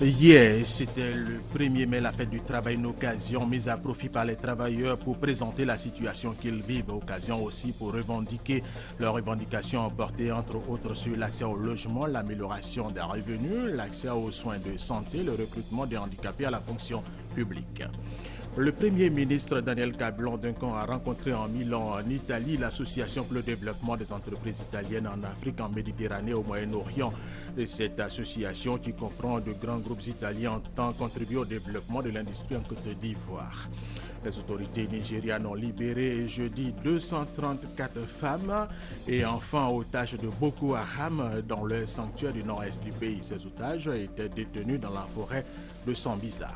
Hier, c'était le 1er mai, la fête du travail, une occasion mise à profit par les travailleurs pour présenter la situation qu'ils vivent, occasion aussi pour revendiquer leurs revendications portées entre autres sur l'accès au logement, l'amélioration des revenus, l'accès aux soins de santé, le recrutement des handicapés à la fonction publique. Le Premier ministre Daniel Cablon-Duncan a rencontré en Milan, en Italie, l'association pour le développement des entreprises italiennes en Afrique, en Méditerranée, au Moyen-Orient. Cette association, qui comprend de grands groupes italiens, entend contribuer au développement de l'industrie en Côte d'Ivoire. Les autorités nigérianes ont libéré jeudi 234 femmes et enfants otages de Boko Haram dans le sanctuaire du nord-est du pays. Ces otages étaient détenus dans la forêt de Sambisa.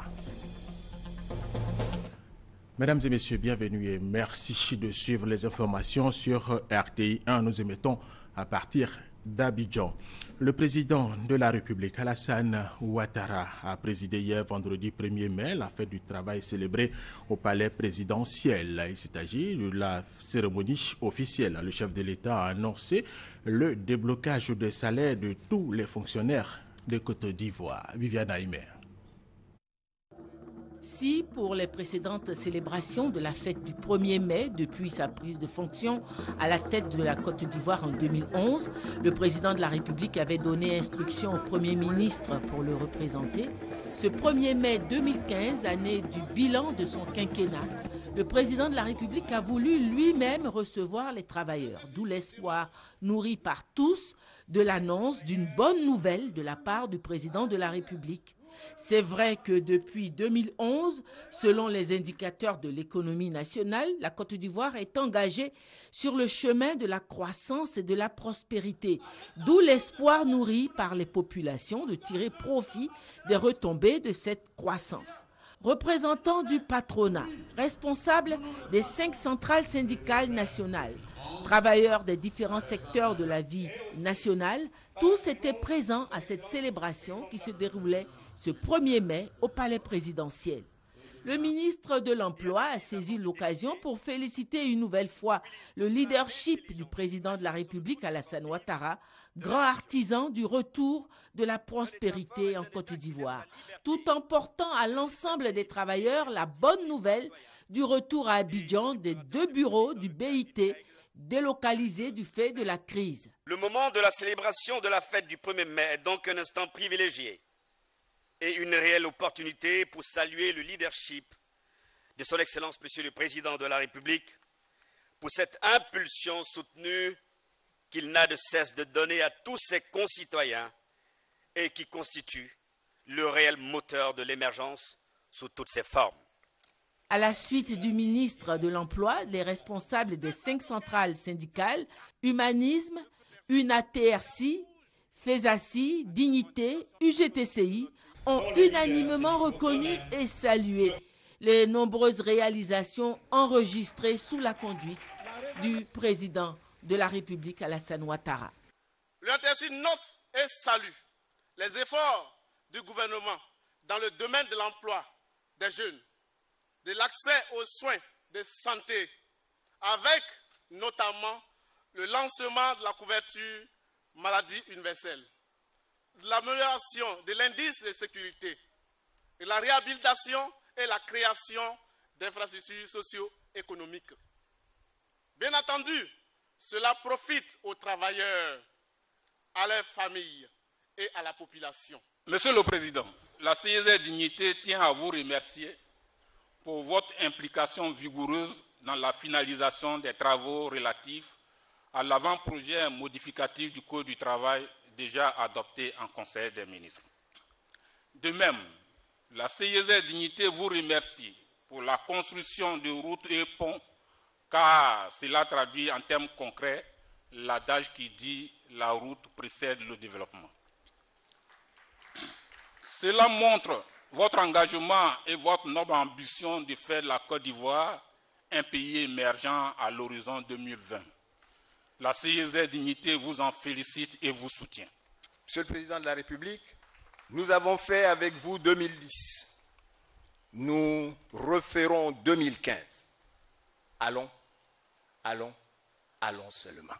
Mesdames et messieurs, bienvenue et merci de suivre les informations sur RTI 1. Nous émettons à partir d'Abidjan. Le président de la République, Alassane Ouattara, a présidé hier vendredi 1er mai la fête du travail célébrée au palais présidentiel. Il s'agit de la cérémonie officielle. Le chef de l'État a annoncé le déblocage des salaires de tous les fonctionnaires de Côte d'Ivoire. Viviane Aïmer. Si pour les précédentes célébrations de la fête du 1er mai, depuis sa prise de fonction à la tête de la Côte d'Ivoire en 2011, le président de la République avait donné instruction au Premier ministre pour le représenter, ce 1er mai 2015, année du bilan de son quinquennat, le président de la République a voulu lui-même recevoir les travailleurs, d'où l'espoir nourri par tous de l'annonce d'une bonne nouvelle de la part du président de la République. C'est vrai que depuis 2011, selon les indicateurs de l'économie nationale, la Côte d'Ivoire est engagée sur le chemin de la croissance et de la prospérité, d'où l'espoir nourri par les populations de tirer profit des retombées de cette croissance. Représentants du patronat, responsables des 5 centrales syndicales nationales, travailleurs des différents secteurs de la vie nationale, tous étaient présents à cette célébration qui se déroulait ce 1er mai au palais présidentiel. Le ministre de l'Emploi a saisi l'occasion pour féliciter une nouvelle fois le leadership du président de la République, Alassane Ouattara, grand artisan du retour de la prospérité en Côte d'Ivoire, tout en portant à l'ensemble des travailleurs la bonne nouvelle du retour à Abidjan des 2 bureaux du BIT délocalisés du fait de la crise. Le moment de la célébration de la fête du 1er mai est donc un instant privilégié et une réelle opportunité pour saluer le leadership de son Excellence Monsieur le Président de la République pour cette impulsion soutenue qu'il n'a de cesse de donner à tous ses concitoyens et qui constitue le réel moteur de l'émergence sous toutes ses formes. À la suite du ministre de l'Emploi, les responsables des 5 centrales syndicales, Humanisme, UNATRC, FESACI, Dignité, UGTCI, ont unanimement reconnu et salué les nombreuses réalisations enregistrées sous la conduite du président de la République, Alassane Ouattara. L'UNATRC note et salue les efforts du gouvernement dans le domaine de l'emploi des jeunes, de l'accès aux soins de santé, avec notamment le lancement de la couverture maladie universelle, de l'amélioration de l'indice de sécurité, et la réhabilitation et la création d'infrastructures socio-économiques. Bien entendu, cela profite aux travailleurs, à leurs familles et à la population. Monsieur le Président, la CIZ Dignité tient à vous remercier pour votre implication vigoureuse dans la finalisation des travaux relatifs à l'avant-projet modificatif du Code du travail déjà adopté en Conseil des ministres. De même, la CIZ Dignité vous remercie pour la construction de routes et ponts, car cela traduit en termes concrets l'adage qui dit « la route précède le développement ». Cela montre votre engagement et votre noble ambition de faire de la Côte d'Ivoire un pays émergent à l'horizon 2020. La CIZ Dignité vous en félicite et vous soutient. Monsieur le Président de la République, nous avons fait avec vous 2010. Nous referons 2015. Allons seulement.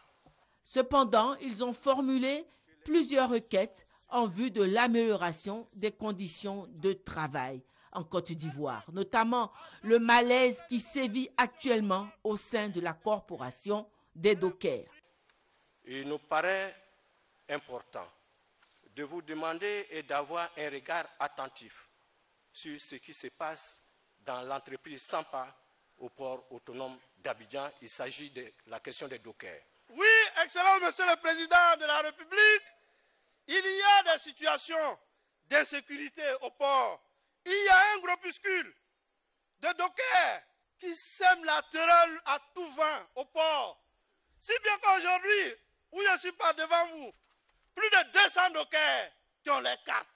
Cependant, ils ont formulé plusieurs requêtes en vue de l'amélioration des conditions de travail en Côte d'Ivoire, notamment le malaise qui sévit actuellement au sein de la corporation des dockers. Il nous paraît important de vous demander et d'avoir un regard attentif sur ce qui se passe dans l'entreprise Sampa au port autonome d'Abidjan. Il s'agit de la question des dockers. Oui, Excellent Monsieur le Président de la République, il y a des situations d'insécurité au port. Il y a un groupuscule de dockers qui sèment la terreur à tout vent au port. Si bien qu'aujourd'hui, où je suis pas devant vous, plus de 200 dockers qui ont les cartes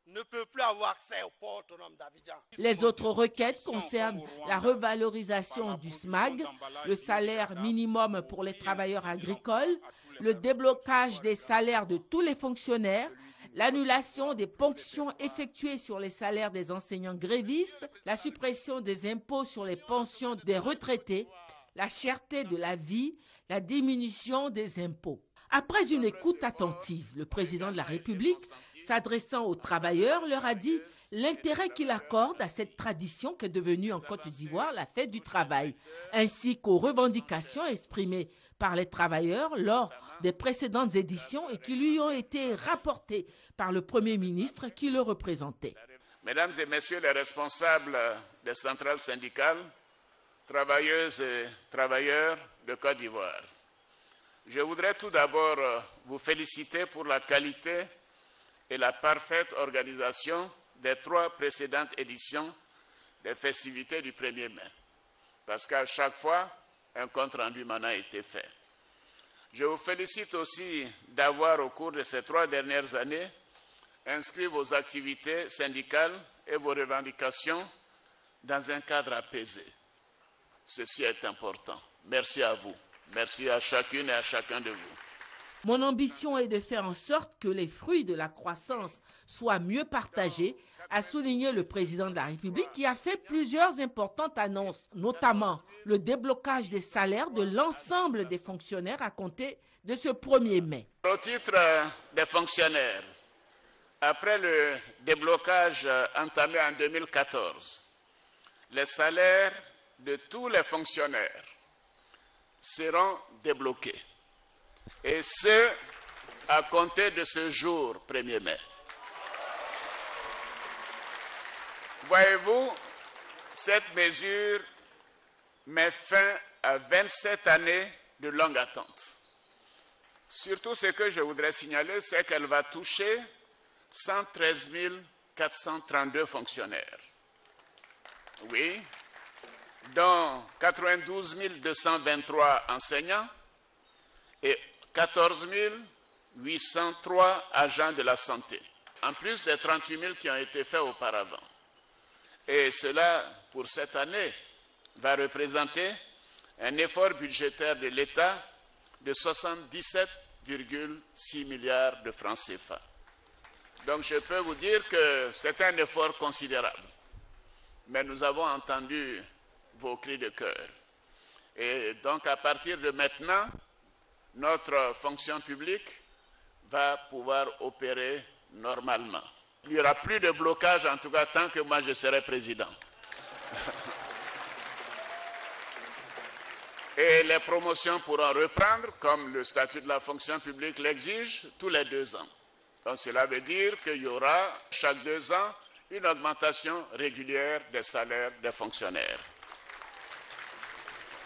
ne peuvent plus avoir accès au port autonome d'Abidjan. Les autres requêtes concernent la revalorisation du SMAG, le salaire minimum pour les travailleurs agricoles, le déblocage des salaires de tous les fonctionnaires, l'annulation des ponctions effectuées sur les salaires des enseignants grévistes, la suppression des impôts sur les pensions des retraités, la cherté de la vie, la diminution des impôts. Après une écoute attentive, le président de la République, s'adressant aux travailleurs, leur a dit l'intérêt qu'il accorde à cette tradition qu'est devenue en Côte d'Ivoire la fête du travail, ainsi qu'aux revendications exprimées par les travailleurs lors des précédentes éditions et qui lui ont été rapportées par le Premier ministre qui le représentait. Mesdames et messieurs les responsables des centrales syndicales, travailleuses et travailleurs de Côte d'Ivoire, je voudrais tout d'abord vous féliciter pour la qualité et la parfaite organisation des 3 précédentes éditions des festivités du 1er mai, parce qu'à chaque fois, un compte-rendu m'en a été fait. Je vous félicite aussi d'avoir, au cours de ces 3 dernières années, inscrit vos activités syndicales et vos revendications dans un cadre apaisé. Ceci est important. Merci à vous. Merci à chacune et à chacun de vous. Mon ambition est de faire en sorte que les fruits de la croissance soient mieux partagés, a souligné le président de la République qui a fait plusieurs importantes annonces, notamment le déblocage des salaires de l'ensemble des fonctionnaires à compter de ce 1er mai. Au titre des fonctionnaires, après le déblocage entamé en 2014, les salaires de tous les fonctionnaires seront débloqués. Et ce, à compter de ce jour, 1er mai. Voyez-vous, cette mesure met fin à 27 années de longue attente. Surtout, ce que je voudrais signaler, c'est qu'elle va toucher 113 432 fonctionnaires. Oui, dont 92 223 enseignants et 14 803 agents de la santé, en plus des 38 000 qui ont été faits auparavant. Et cela, pour cette année, va représenter un effort budgétaire de l'État de 77,6 milliards de francs CFA. Donc je peux vous dire que c'est un effort considérable. Mais nous avons entendu vos cris de cœur. Et donc à partir de maintenant, notre fonction publique va pouvoir opérer normalement. Il n'y aura plus de blocage, en tout cas tant que moi je serai président. Et les promotions pourront reprendre, comme le statut de la fonction publique l'exige, tous les 2 ans. Donc cela veut dire qu'il y aura chaque 2 ans une augmentation régulière des salaires des fonctionnaires.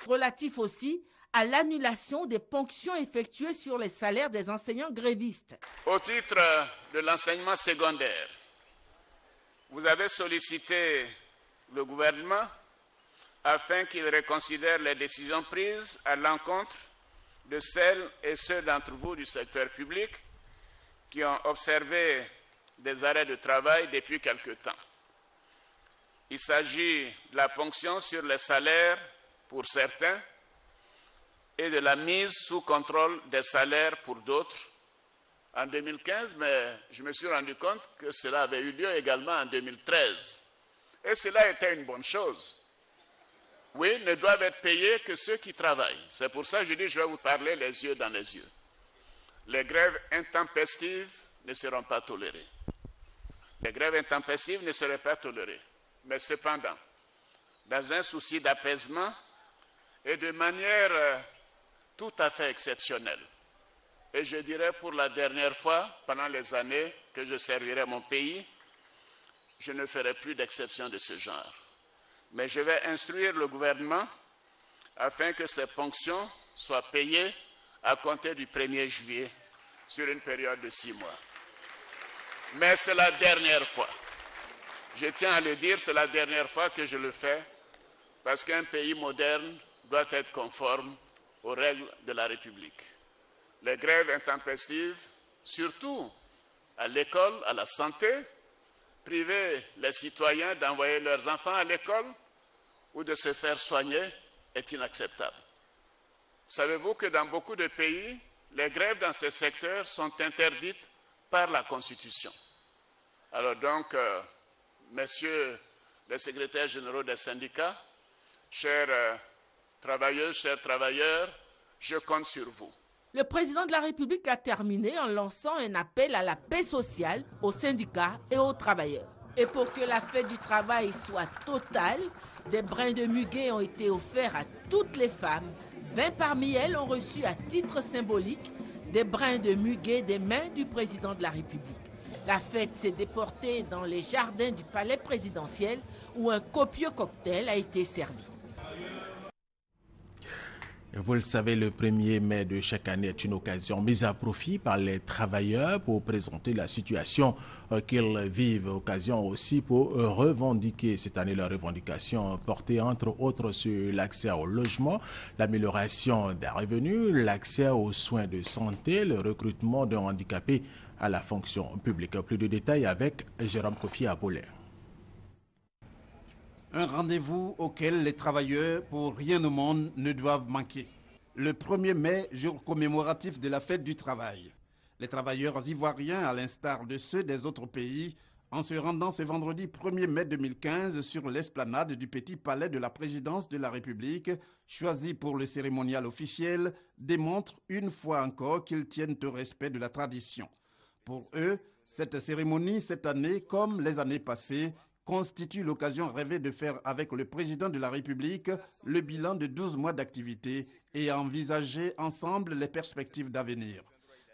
Relatif aussi à l'annulation des ponctions effectuées sur les salaires des enseignants grévistes. Au titre de l'enseignement secondaire, vous avez sollicité le gouvernement afin qu'il reconsidère les décisions prises à l'encontre de celles et ceux d'entre vous du secteur public qui ont observé des arrêts de travail depuis quelque temps. Il s'agit de la ponction sur les salaires pour certains et de la mise sous contrôle des salaires pour d'autres en 2015, mais je me suis rendu compte que cela avait eu lieu également en 2013. Et cela était une bonne chose. Oui, ne doivent être payés que ceux qui travaillent. C'est pour ça que je dis, je vais vous parler les yeux dans les yeux. Les grèves intempestives ne seront pas tolérées. Les grèves intempestives ne seraient pas tolérées. Mais cependant, dans un souci d'apaisement et de manière tout à fait exceptionnelle, et je dirais pour la dernière fois, pendant les années que je servirai mon pays, je ne ferai plus d'exception de ce genre. Mais je vais instruire le gouvernement afin que ces ponctions soient payées à compter du 1er juillet sur une période de 6 mois. Mais c'est la dernière fois. Je tiens à le dire, c'est la dernière fois que je le fais parce qu'un pays moderne doit être conforme aux règles de la République. Les grèves intempestives, surtout à l'école, à la santé, priver les citoyens d'envoyer leurs enfants à l'école ou de se faire soigner est inacceptable. Savez-vous que dans beaucoup de pays, les grèves dans ces secteurs sont interdites par la Constitution? Alors donc, messieurs les secrétaires généraux des syndicats, chers travailleuses, chers travailleurs, je compte sur vous. Le président de la République a terminé en lançant un appel à la paix sociale aux syndicats et aux travailleurs. Et pour que la fête du travail soit totale, des brins de muguet ont été offerts à toutes les femmes. 20 parmi elles ont reçu à titre symbolique des brins de muguet des mains du président de la République. La fête s'est déportée dans les jardins du palais présidentiel où un copieux cocktail a été servi. Vous le savez, le 1er mai de chaque année est une occasion mise à profit par les travailleurs pour présenter la situation qu'ils vivent, occasion aussi pour revendiquer cette année leurs revendications portées entre autres sur l'accès au logement, l'amélioration des revenus, l'accès aux soins de santé, le recrutement d'un handicapé à la fonction publique. Plus de détails avec Jérôme Kofi Abolé. Un rendez-vous auquel les travailleurs, pour rien au monde, ne doivent manquer. Le 1er mai, jour commémoratif de la fête du travail. Les travailleurs ivoiriens, à l'instar de ceux des autres pays, en se rendant ce vendredi 1er mai 2015 sur l'esplanade du Petit Palais de la Présidence de la République, choisi pour le cérémonial officiel, démontrent une fois encore qu'ils tiennent au respect de la tradition. Pour eux, cette cérémonie, cette année, comme les années passées, constitue l'occasion rêvée de faire avec le président de la République le bilan de 12 mois d'activité et envisager ensemble les perspectives d'avenir.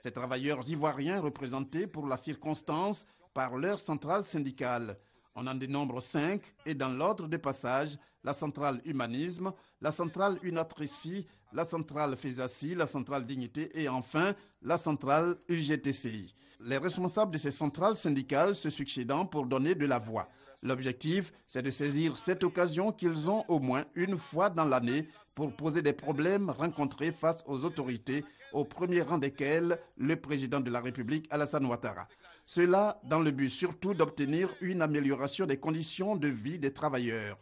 Ces travailleurs ivoiriens représentés pour la circonstance par leur centrale syndicale. On en dénombre 5 et dans l'ordre de passage, la centrale Humanisme, la centrale Unatrici, la centrale Fésassi, la centrale Dignité et enfin la centrale UGTCI. Les responsables de ces centrales syndicales se succédant pour donner de la voix. L'objectif, c'est de saisir cette occasion qu'ils ont au moins une fois dans l'année pour poser des problèmes rencontrés face aux autorités, au premier rang desquelles le président de la République, Alassane Ouattara. Cela dans le but surtout d'obtenir une amélioration des conditions de vie des travailleurs.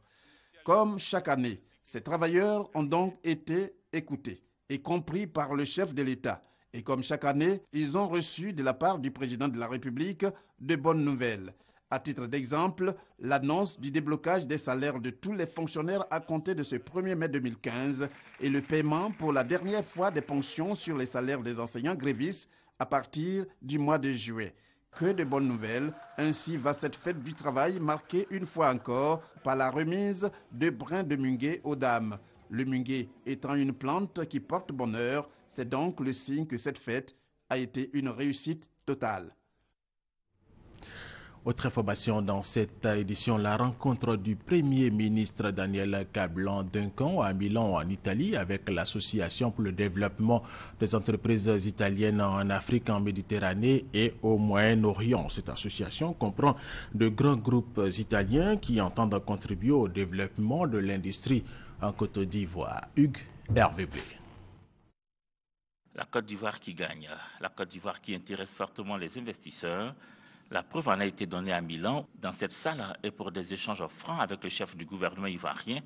Comme chaque année, ces travailleurs ont donc été écoutés et compris par le chef de l'État. Et comme chaque année, ils ont reçu de la part du président de la République de bonnes nouvelles. À titre d'exemple, l'annonce du déblocage des salaires de tous les fonctionnaires à compter de ce 1er mai 2015 et le paiement pour la dernière fois des ponctions sur les salaires des enseignants grévistes à partir du mois de juillet. Que de bonnes nouvelles, ainsi va cette fête du travail marquée une fois encore par la remise de brins de muguet aux dames. Le muguet étant une plante qui porte bonheur, c'est donc le signe que cette fête a été une réussite totale. Autre information dans cette édition, la rencontre du Premier ministre Daniel Kablan-Duncan à Milan en Italie avec l'Association pour le développement des entreprises italiennes en Afrique, en Méditerranée et au Moyen-Orient. Cette association comprend de grands groupes italiens qui entendent contribuer au développement de l'industrie en Côte d'Ivoire. Hugues RVB. La Côte d'Ivoire qui gagne, la Côte d'Ivoire qui intéresse fortement les investisseurs. La preuve en a été donnée à Milan, dans cette salle, et pour des échanges francs avec le chef du gouvernement ivoirien,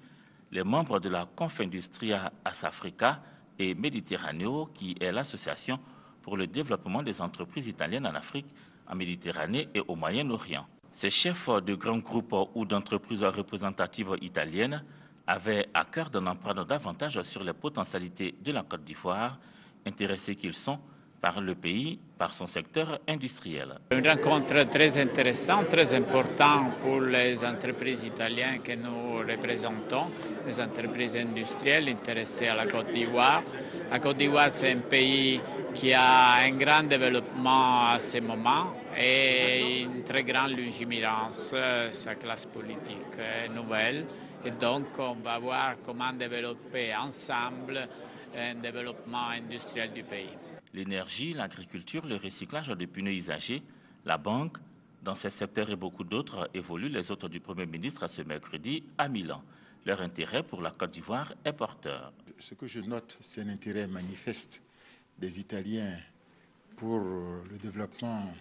les membres de la Confindustria As-Africa et Méditerranéo, qui est l'association pour le développement des entreprises italiennes en Afrique, en Méditerranée et au Moyen-Orient. Ces chefs de grands groupes ou d'entreprises représentatives italiennes avaient à cœur d'en apprendre davantage sur les potentialités de la Côte d'Ivoire, intéressés qu'ils sont par le pays, par son secteur industriel. Une rencontre très intéressante, très importante pour les entreprises italiennes que nous représentons, les entreprises industrielles intéressées à la Côte d'Ivoire. La Côte d'Ivoire, c'est un pays qui a un grand développement à ce moment et une très grande luminescence. Sa classe politique est nouvelle et donc on va voir comment développer ensemble un développement industriel du pays. L'énergie, l'agriculture, le recyclage de pneus usagés, la banque, dans ces secteurs et beaucoup d'autres évoluent les hôtes du Premier ministre ce mercredi à Milan. Leur intérêt pour la Côte d'Ivoire est porteur. Ce que je note, c'est un intérêt manifeste des Italiens pour le développement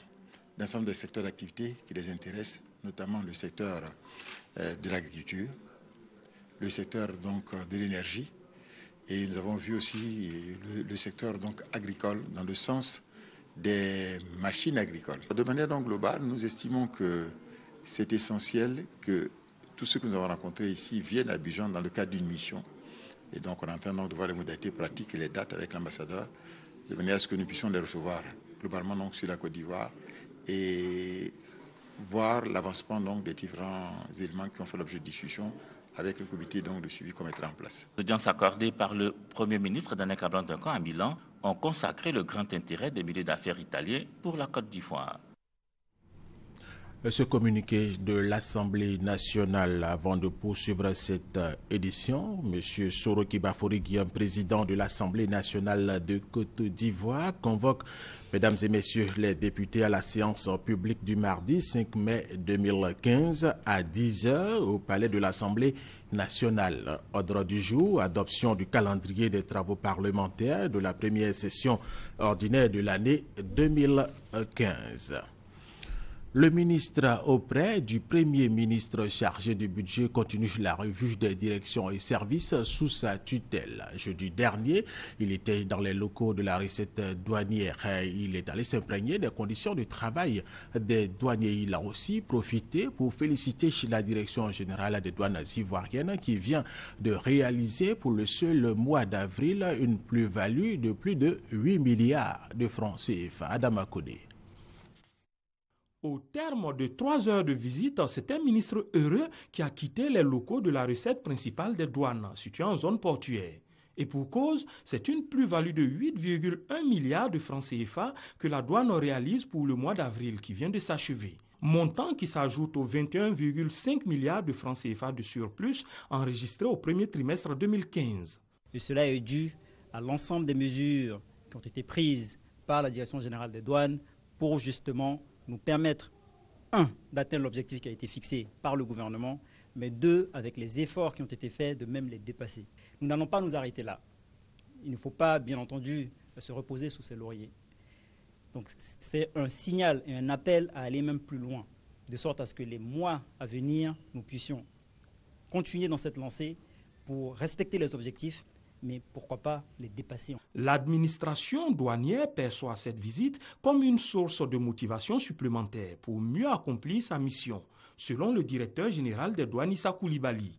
d'un certain nombre de secteurs d'activité qui les intéressent, notamment le secteur de l'agriculture, le secteur donc de l'énergie. Et nous avons vu aussi le secteur donc agricole dans le sens des machines agricoles. De manière donc globale, nous estimons que c'est essentiel que tous ceux que nous avons rencontrés ici viennent à Abidjan dans le cadre d'une mission. Et donc on est en train donc de voir les modalités pratiques et les dates avec l'ambassadeur, de manière à ce que nous puissions les recevoir globalement donc sur la Côte d'Ivoire et voir l'avancement donc des différents éléments qui ont fait l'objet de discussion avec le comité donc de suivi qu'on mettra en place. Les audiences accordées par le Premier ministre Danek Ablan-Duncan à Milan ont consacré le grand intérêt des milieux d'affaires italiens pour la Côte d'Ivoire. Ce communiqué de l'Assemblée nationale, avant de poursuivre cette édition, M. Soroki Bafori Guillaume, président de l'Assemblée nationale de Côte d'Ivoire, convoque, mesdames et messieurs les députés, à la séance publique du mardi 5 mai 2015 à 10h au palais de l'Assemblée nationale. Ordre du jour, adoption du calendrier des travaux parlementaires de la première session ordinaire de l'année 2015. Le ministre auprès du Premier ministre chargé du budget continue la revue des directions et services sous sa tutelle. Jeudi dernier, il était dans les locaux de la recette douanière. Il est allé s'imprégner des conditions de travail des douaniers. Il a aussi profité pour féliciter la direction générale des douanes ivoiriennes qui vient de réaliser pour le seul mois d'avril une plus-value de plus de 8 milliards de francs CFA. Adam Akone. Au terme de 3 heures de visite, c'est un ministre heureux qui a quitté les locaux de la recette principale des douanes, située en zone portuaire. Et pour cause, c'est une plus-value de 8,1 milliards de francs CFA que la douane réalise pour le mois d'avril qui vient de s'achever. Montant qui s'ajoute aux 21,5 milliards de francs CFA de surplus enregistrés au premier trimestre 2015. Et cela est dû à l'ensemble des mesures qui ont été prises par la Direction générale des douanes pour justement nous permettre, 1, d'atteindre l'objectif qui a été fixé par le gouvernement, mais 2, avec les efforts qui ont été faits, de même les dépasser. Nous n'allons pas nous arrêter là. Il ne faut pas, bien entendu, se reposer sous ses lauriers. Donc c'est un signal et un appel à aller même plus loin, de sorte à ce que les mois à venir, nous puissions continuer dans cette lancée pour respecter les objectifs, mais pourquoi pas les dépasser. L'administration douanière perçoit cette visite comme une source de motivation supplémentaire pour mieux accomplir sa mission, selon le directeur général des douanes Issa Koulibaly.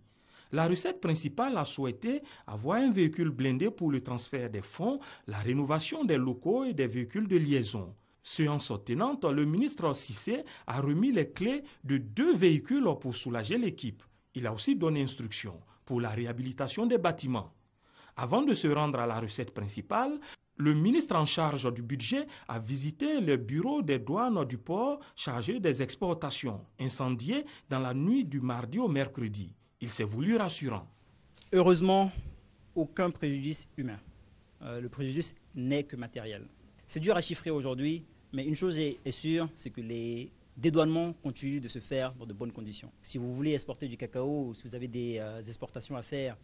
La recette principale a souhaité avoir un véhicule blindé pour le transfert des fonds, la rénovation des locaux et des véhicules de liaison. Séance tenante, le ministre Cissé a remis les clés de 2 véhicules pour soulager l'équipe. Il a aussi donné instruction pour la réhabilitation des bâtiments. Avant de se rendre à la recette principale, le ministre en charge du budget a visité le bureau des douanes du port chargé des exportations, incendié dans la nuit du mardi au mercredi. Il s'est voulu rassurant. Heureusement, aucun préjudice humain. Le préjudice n'est que matériel. C'est dur à chiffrer aujourd'hui, mais une chose est sûre, c'est que les dédouanements continuent de se faire dans de bonnes conditions. Si vous voulez exporter du cacao ou si vous avez des exportations à faire,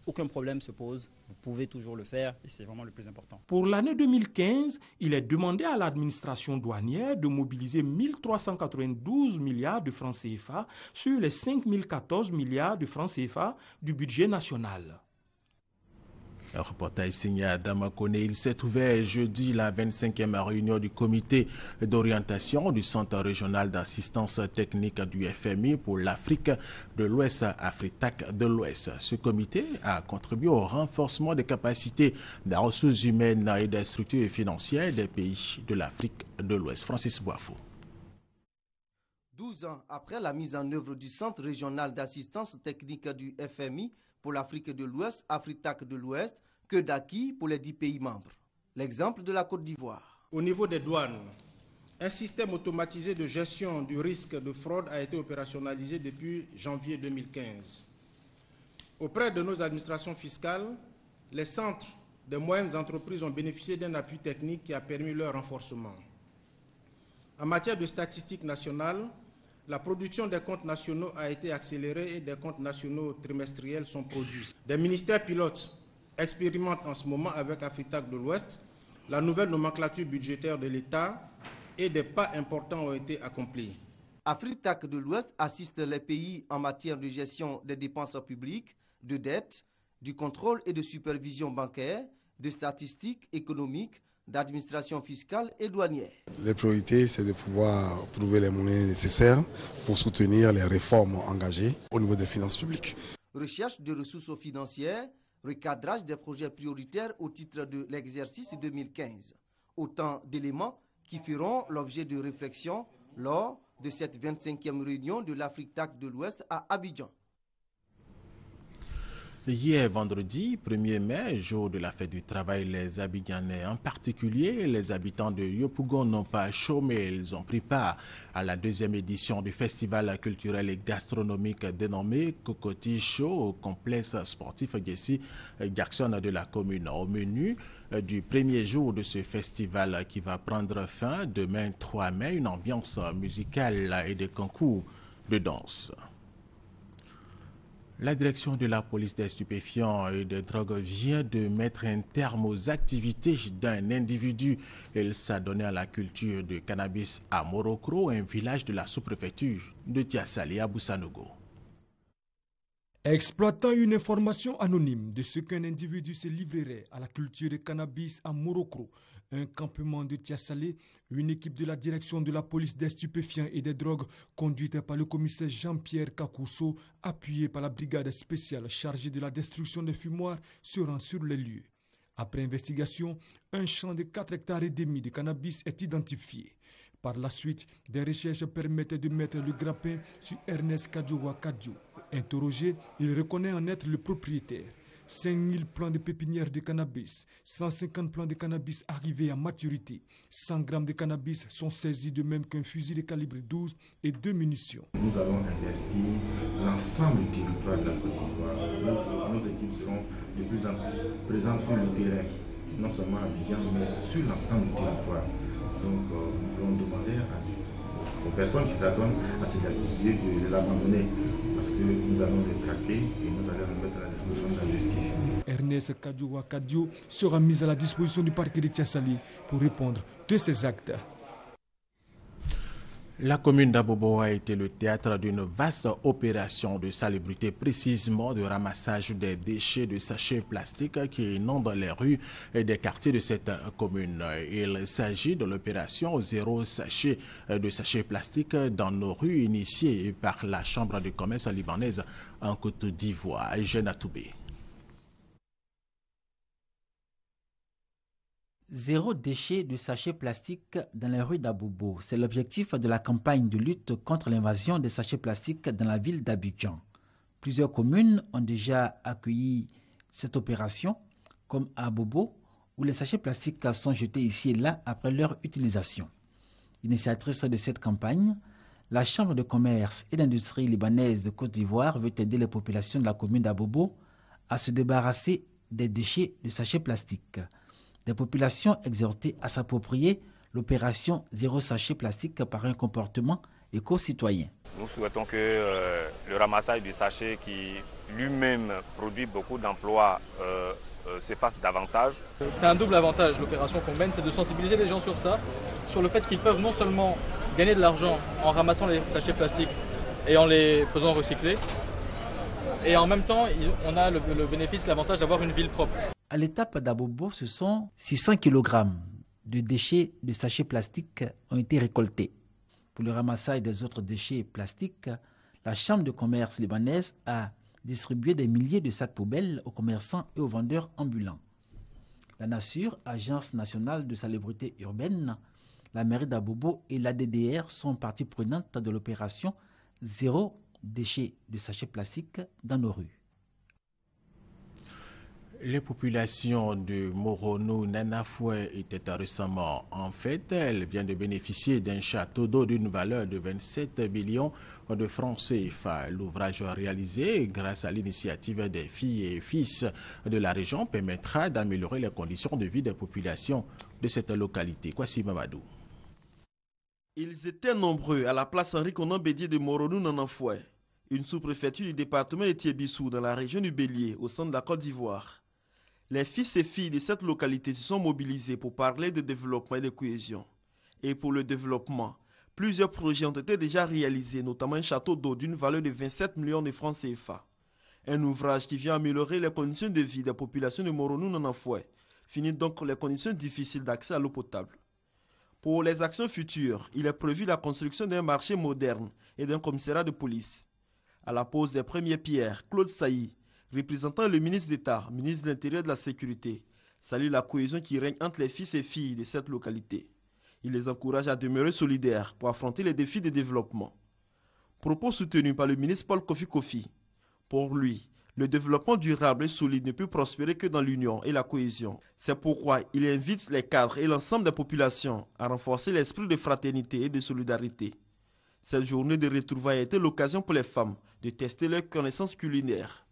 aucun problème se pose, vous pouvez toujours le faire et c'est vraiment le plus important. Pour l'année 2015, il est demandé à l'administration douanière de mobiliser 1 392 milliards de francs CFA sur les 5 014 milliards de francs CFA du budget national. Un reportage signé à Damakone. Il s'est ouvert jeudi la 25e réunion du comité d'orientation du Centre régional d'assistance technique du FMI pour l'Afrique de l'Ouest, Afritac de l'Ouest. Ce comité a contribué au renforcement des capacités des ressources humaines et des structures financières des pays de l'Afrique de l'Ouest. Francis Boifo. 12 ans après la mise en œuvre du Centre régional d'assistance technique du FMI pour l'Afrique de l'Ouest, Afritac de l'Ouest, que d'acquis pour les 10 pays membres. L'exemple de la Côte d'Ivoire. Au niveau des douanes, un système automatisé de gestion du risque de fraude a été opérationnalisé depuis janvier 2015. Auprès de nos administrations fiscales, les centres de moyennes entreprises ont bénéficié d'un appui technique qui a permis leur renforcement. En matière de statistiques nationales, la production des comptes nationaux a été accélérée et des comptes nationaux trimestriels sont produits. Des ministères pilotes expérimentent en ce moment avec Afritac de l'Ouest la nouvelle nomenclature budgétaire de l'État et des pas importants ont été accomplis. Afritac de l'Ouest assiste les pays en matière de gestion des dépenses publiques, de dette, du contrôle et de supervision bancaire, de statistiques économiques, d'administration fiscale et douanière. Les priorités, c'est de pouvoir trouver les moyens nécessaires pour soutenir les réformes engagées au niveau des finances publiques. Recherche de ressources financières, recadrage des projets prioritaires au titre de l'exercice 2015. Autant d'éléments qui feront l'objet de réflexion lors de cette 25e réunion de l'Afritac de l'Ouest à Abidjan. Hier, vendredi 1er mai, jour de la fête du travail, les Abidjanais, en particulier les habitants de Yopougon, n'ont pas chômé. Ils ont pris part à la 2e édition du festival culturel et gastronomique dénommé Cocoti Show au complexe sportif Gessi Jackson de la commune. Au menu du premier jour de ce festival qui va prendre fin demain 3 mai, une ambiance musicale et des concours de danse. La direction de la police des stupéfiants et des drogues vient de mettre un terme aux activités d'un individu. Il s'adonnait à la culture de cannabis à Morokro, un village de la sous-préfecture de Tiassali à Boussanogo. Exploitant une information anonyme de ce qu'un individu se livrerait à la culture de cannabis à Morokro, un campement de Tiassalé, une équipe de la direction de la police des stupéfiants et des drogues conduite par le commissaire Jean-Pierre Kakousso, appuyé par la brigade spéciale chargée de la destruction des fumoirs, se rend sur les lieux. Après investigation, un champ de 4,5 hectares de cannabis est identifié. Par la suite, des recherches permettent de mettre le grappin sur Ernest Kadjowa Kadjo. Interrogé, il reconnaît en être le propriétaire. 5000 plants de pépinière de cannabis, 150 plants de cannabis arrivés à maturité. 100 grammes de cannabis sont saisis de même qu'un fusil de calibre 12 et 2 munitions. Nous allons investir l'ensemble du territoire de la Côte d'Ivoire. Nos équipes seront de plus en plus présentes sur le terrain, non seulement à Abidjan, mais sur l'ensemble du territoire. Donc nous allons demander aux personnes qui s'adonnent à cette activité de les abandonner, parce que nous allons les traquer et nous allons les mettre à la disposition de la justice. Ernest Kadjowa Kadjo sera mis à la disposition du parquet de Tiassali pour répondre de ces actes. La commune d'Abobo a été le théâtre d'une vaste opération de salubrité, précisément de ramassage des déchets de sachets plastiques qui inondent les rues et des quartiers de cette commune. Il s'agit de l'opération Zéro sachet de sachets plastiques dans nos rues, initiée par la Chambre de commerce libanaise en Côte d'Ivoire. Eugène Atoubé. Zéro déchet de sachets plastiques dans les rues d'Abobo. C'est l'objectif de la campagne de lutte contre l'invasion des sachets plastiques dans la ville d'Abidjan. Plusieurs communes ont déjà accueilli cette opération, comme à Abobo, où les sachets plastiques sont jetés ici et là après leur utilisation. Initiatrice de cette campagne, la Chambre de commerce et d'industrie libanaise de Côte d'Ivoire veut aider les populations de la commune d'Abobo à se débarrasser des déchets de sachets plastiques. Des populations exhortées à s'approprier l'opération Zéro sachet plastique par un comportement éco-citoyen. Nous souhaitons que le ramassage du sachet qui lui-même produit beaucoup d'emplois se fasse davantage. C'est un double avantage, l'opération qu'on mène, c'est de sensibiliser les gens sur ça, sur le fait qu'ils peuvent non seulement gagner de l'argent en ramassant les sachets plastiques et en les faisant recycler, et en même temps on a le bénéfice, l'avantage d'avoir une ville propre. À l'étape d'Abobo, ce sont 600 kg de déchets de sachets plastiques ont été récoltés. Pour le ramassage des autres déchets plastiques, la Chambre de commerce libanaise a distribué des milliers de sacs poubelles aux commerçants et aux vendeurs ambulants. La Nassur, Agence nationale de salubrité urbaine, la mairie d'Abobo et l'ADDR sont parties prenantes de l'opération Zéro déchet de sachets plastiques dans nos rues. Les populations de Moronou Nanafoué étaient récemment en fête. Elles viennent de bénéficier d'un château d'eau d'une valeur de 27 millions de francs CFA. L'ouvrage réalisé grâce à l'initiative des filles et fils de la région permettra d'améliorer les conditions de vie des populations de cette localité. Kwasi Mamadou. Ils étaient nombreux à la place Henri Konan Bédié de Moronou Nanafoué, une sous-préfecture du département de Tiébissou dans la région du Bélier au centre de la Côte d'Ivoire. Les fils et filles de cette localité se sont mobilisés pour parler de développement et de cohésion. Et pour le développement, plusieurs projets ont été déjà réalisés, notamment un château d'eau d'une valeur de 27 millions de francs CFA. Un ouvrage qui vient améliorer les conditions de vie des populations de Moronou Nanafoué, finit donc les conditions difficiles d'accès à l'eau potable. Pour les actions futures, il est prévu la construction d'un marché moderne et d'un commissariat de police. À la pose des premières pierres, Claude Sailly, représentant le ministre d'État, ministre de l'Intérieur et de la Sécurité, salue la cohésion qui règne entre les fils et filles de cette localité. Il les encourage à demeurer solidaires pour affronter les défis de développement. Propos soutenus par le ministre Paul Kofi Kofi. Pour lui, le développement durable et solide ne peut prospérer que dans l'union et la cohésion. C'est pourquoi il invite les cadres et l'ensemble des populations à renforcer l'esprit de fraternité et de solidarité. Cette journée de retrouvailles a été l'occasion pour les femmes de tester leurs connaissances culinaires.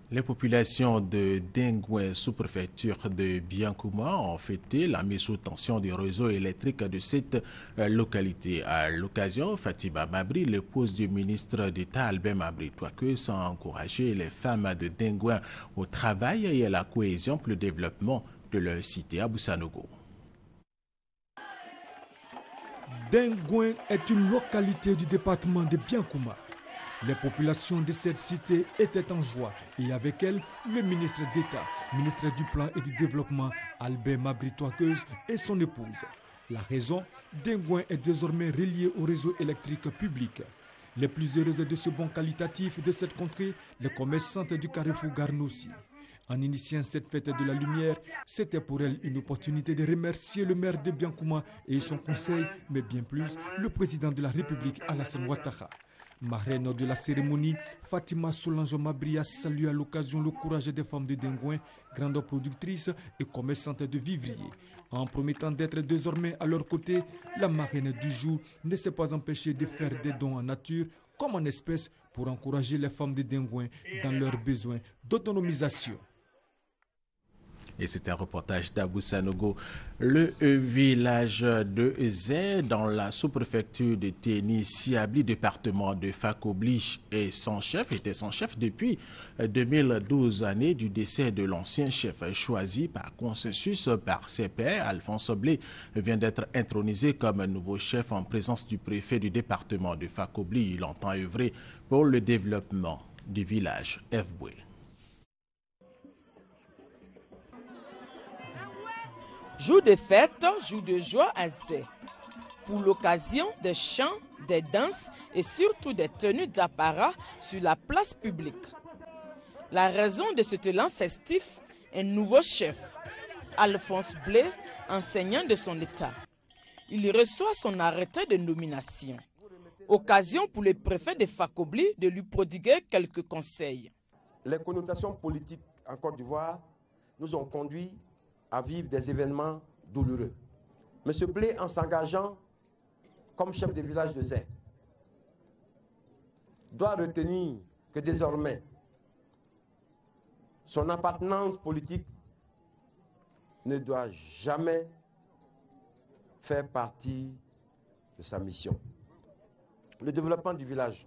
Les populations de Dengouin, sous-préfecture de Biankouma, ont fêté la mise sous tension du réseau électrique de cette localité. À l'occasion, Fatima Mabri, l'épouse du ministre d'État Albert Mabri Touakeus, a encouragé les femmes de Dengouin au travail et à la cohésion pour le développement de leur cité à Boussanogo. Dengouin est une localité du département de Biankouma. Les populations de cette cité étaient en joie et avec elles, le ministre d'État, ministre du Plan et du Développement, Albert Mabri Touakeus et son épouse. La raison, Dengouin est désormais relié au réseau électrique public. Les plus heureuses de ce bond qualitatif de cette contrée, les commerçantes du Carrefour Garnossi. En initiant cette fête de la lumière, c'était pour elle une opportunité de remercier le maire de Biankouma et son conseil, mais bien plus, le président de la République, Alassane Ouattara. Marraine de la cérémonie, Fatima Solange Mabri a salué à l'occasion le courage des femmes de Dengouin, grandes productrices et commerçantes de vivriers. En promettant d'être désormais à leur côté, la marraine du jour ne s'est pas empêchée de faire des dons en nature comme en espèces pour encourager les femmes de Dengouin dans leurs besoins d'autonomisation. Et c'est un reportage d'Abou Sanogo. Le village de Zé, dans la sous-préfecture de Téni-Siabli, département de Fakobli, était son chef depuis 2012, année du décès de l'ancien chef, choisi par consensus par ses pairs. Alphonse Blé vient d'être intronisé comme nouveau chef en présence du préfet du département de Fakobli. Il entend œuvrer pour le développement du village Fboué. Jour de fête, jour de joie à Zé. Pour l'occasion, des chants, des danses et surtout des tenues d'apparat sur la place publique. La raison de ce talent festif, un nouveau chef, Alphonse Blé, enseignant de son état. Il reçoit son arrêté de nomination. Occasion pour le préfet de Fakobli de lui prodiguer quelques conseils. Les connotations politiques en Côte d'Ivoire nous ont conduits à vivre des événements douloureux. M. Blé, en s'engageant comme chef de village de Zé, doit retenir que désormais, son appartenance politique ne doit jamais faire partie de sa mission. Le développement du village,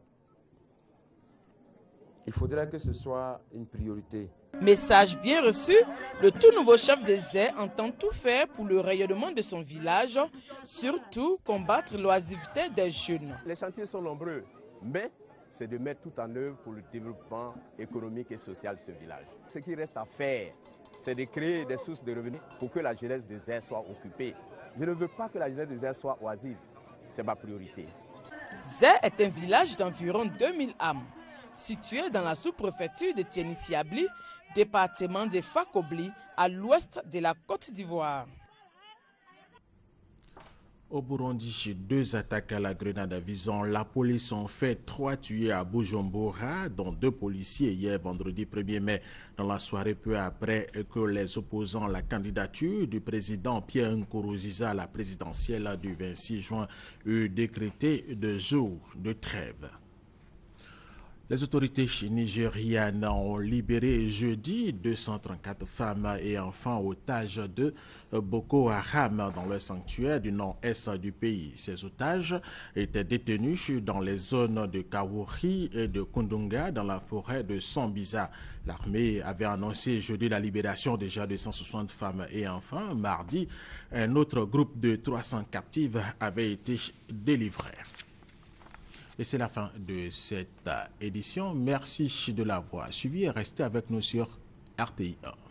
il faudrait que ce soit une priorité. Message bien reçu, le tout nouveau chef de Zé entend tout faire pour le rayonnement de son village, surtout combattre l'oisiveté des jeunes. Les chantiers sont nombreux, mais c'est de mettre tout en œuvre pour le développement économique et social de ce village. Ce qui reste à faire, c'est de créer des sources de revenus pour que la jeunesse de Zère soit occupée. Je ne veux pas que la jeunesse de Zère soit oisive, c'est ma priorité. Zère est un village d'environ 2000 âmes, situé dans la sous-préfecture de Tieni-Siabli, département de Fakobli, à l'ouest de la Côte d'Ivoire. Au Burundi, 2 attaques à la grenade visant la police ont fait 3 tués à Bujumbura, dont 2 policiers hier vendredi 1er mai, dans la soirée peu après que les opposants à la candidature du président Pierre Nkurunziza à la présidentielle du 26 juin eurent décrété 2 jours de trêve. Les autorités nigérianes ont libéré jeudi 234 femmes et enfants otages de Boko Haram dans le sanctuaire du nord-est du pays. Ces otages étaient détenus dans les zones de Kawuri et de Kundunga dans la forêt de Sambisa. L'armée avait annoncé jeudi la libération déjà de 160 femmes et enfants. Mardi, un autre groupe de 300 captives avait été délivré. Et c'est la fin de cette édition. Merci de l'avoir suivi et restez avec nous sur RTI 1.